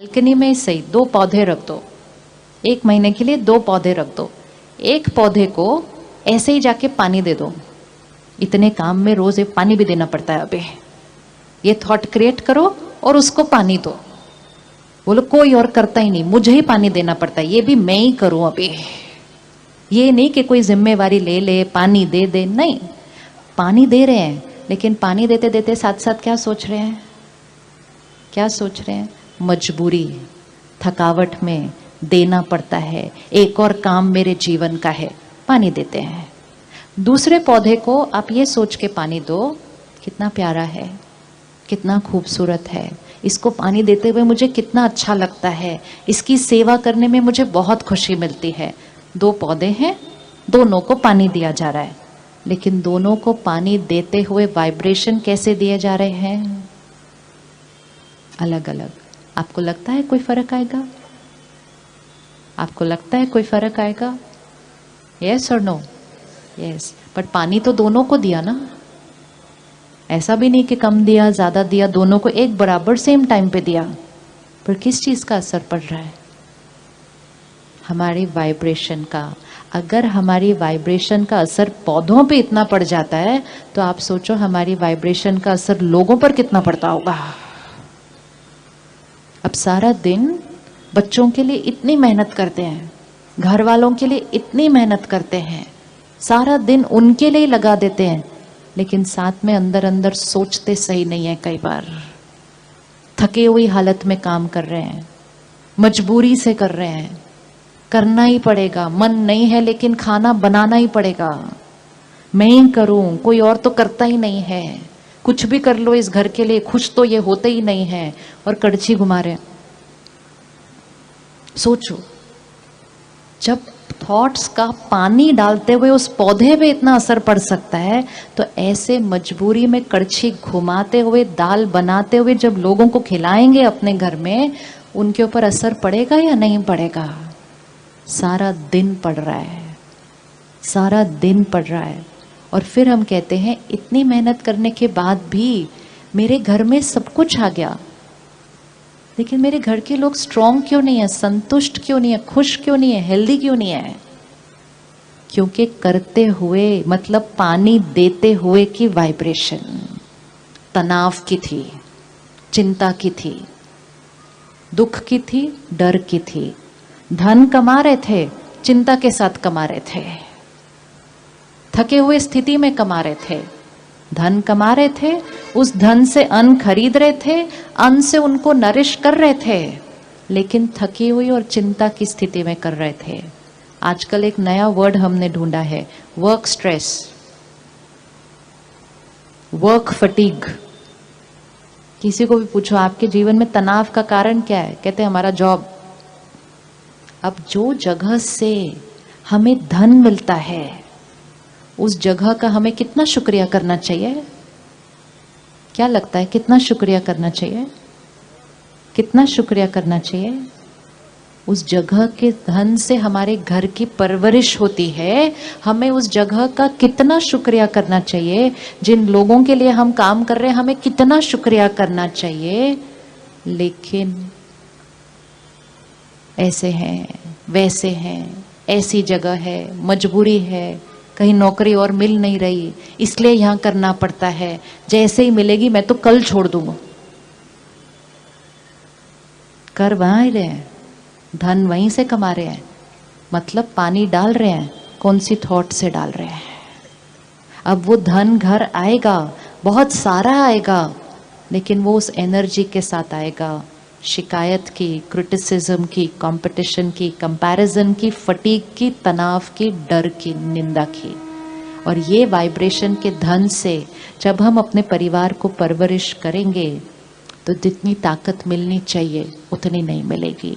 Balcony में सही 2 पौधे रख दो, 1 महीने के लिए 2 पौधे रख दो। एक पौधे को ऐसे ही जाके पानी दे दो। इतने काम में रोज एक पानी भी देना पड़ता है। अबे ये थॉट क्रिएट करो और उसको पानी दो। बोलो कोई और करता ही नहीं, मुझे ही पानी देना पड़ता है, ये भी मैं ही करूं। अबे ये नहीं कि कोई जिम्मेवारी ले ले, पानी दे दे, नहीं, पानी दे रहे हैं, लेकिन पानी देते देते साथ साथ क्या सोच रहे हैं? क्या सोच रहे हैं? मजबूरी, थकावट में देना पड़ता है, एक और काम मेरे जीवन का है, पानी देते हैं। दूसरे पौधे को आप ये सोच के पानी दो, कितना प्यारा है, कितना खूबसूरत है, इसको पानी देते हुए मुझे कितना अच्छा लगता है, इसकी सेवा करने में मुझे बहुत खुशी मिलती है। 2 पौधे हैं, दोनों को पानी दिया जा रहा है, लेकिन दोनों को पानी देते हुए वाइब्रेशन कैसे दिए जा रहे हैं? अलग अलग। आपको लगता है कोई फर्क आएगा? आपको लगता है कोई फर्क आएगा? यस और नो? यस। बट पानी तो दोनों को दिया ना, ऐसा भी नहीं कि कम दिया ज्यादा दिया, दोनों को एक बराबर सेम टाइम पे दिया। पर किस चीज का असर पड़ रहा है? हमारी वाइब्रेशन का। अगर हमारी वाइब्रेशन का असर पौधों पे इतना पड़ जाता है, तो आप सोचो हमारी वाइब्रेशन का असर लोगों पर कितना पड़ता होगा। अब सारा दिन बच्चों के लिए इतनी मेहनत करते हैं, घर वालों के लिए इतनी मेहनत करते हैं, सारा दिन उनके लिए लगा देते हैं, लेकिन साथ में अंदर अंदर सोचते सही नहीं है। कई बार थके हुई हालत में काम कर रहे हैं, मजबूरी से कर रहे हैं, करना ही पड़ेगा, मन नहीं है लेकिन खाना बनाना ही पड़ेगा, मैं ही करूं, कोई और तो करता ही नहीं है, कुछ भी कर लो इस घर के लिए, खुश तो ये होते ही नहीं है, और कड़छी घुमा रहे। सोचो, जब थॉट्स का पानी डालते हुए उस पौधे पे इतना असर पड़ सकता है, तो ऐसे मजबूरी में कड़छी घुमाते हुए, दाल बनाते हुए जब लोगों को खिलाएंगे अपने घर में, उनके ऊपर असर पड़ेगा या नहीं पड़ेगा? सारा दिन पड़ रहा है, सारा दिन पड़ रहा है। और फिर हम कहते हैं इतनी मेहनत करने के बाद भी मेरे घर में सब कुछ आ गया, लेकिन मेरे घर के लोग स्ट्रांग क्यों नहीं है, संतुष्ट क्यों नहीं है, खुश क्यों नहीं है, हेल्दी क्यों नहीं है? क्योंकि करते हुए मतलब पानी देते हुए की वाइब्रेशन तनाव की थी, चिंता की थी, दुख की थी, डर की थी। धन कमा रहे थे, चिंता के साथ कमा रहे थे, थके हुए स्थिति में कमा रहे थे, धन कमा रहे थे, उस धन से अन्न खरीद रहे थे, अन्न से उनको नरिश कर रहे थे, लेकिन थकी हुई और चिंता की स्थिति में कर रहे थे। आजकल एक नया वर्ड हमने ढूंढा है, वर्क स्ट्रेस, वर्क फटीग। किसी को भी पूछो आपके जीवन में तनाव का कारण क्या है, कहते हैं हमारा जॉब। अब जो जगह से हमें धन मिलता है, उस जगह का हमें कितना शुक्रिया करना चाहिए? क्या लगता है कितना शुक्रिया करना चाहिए? कितना शुक्रिया करना चाहिए? उस जगह के धन से हमारे घर की परवरिश होती है, हमें उस जगह का कितना शुक्रिया करना चाहिए? जिन लोगों के लिए हम काम कर रहे हैं, हमें कितना शुक्रिया करना चाहिए? लेकिन ऐसे हैं, वैसे हैं, ऐसी जगह है, मजबूरी है, कहीं नौकरी और मिल नहीं रही, इसलिए यहां करना पड़ता है, जैसे ही मिलेगी मैं तो कल छोड़ दूंगा। कर वहां ही रहे हैं, धन वहीं से कमा रहे हैं, मतलब पानी डाल रहे हैं, कौन सी थॉट से डाल रहे हैं? अब वो धन घर आएगा, बहुत सारा आएगा, लेकिन वो उस एनर्जी के साथ आएगा, शिकायत की, क्रिटिसिज्म की, कंपटीशन की, कंपैरिजन की, फटीग की, तनाव की, डर की, निंदा की। और ये वाइब्रेशन के धन से जब हम अपने परिवार को परवरिश करेंगे, तो जितनी ताकत मिलनी चाहिए उतनी नहीं मिलेगी।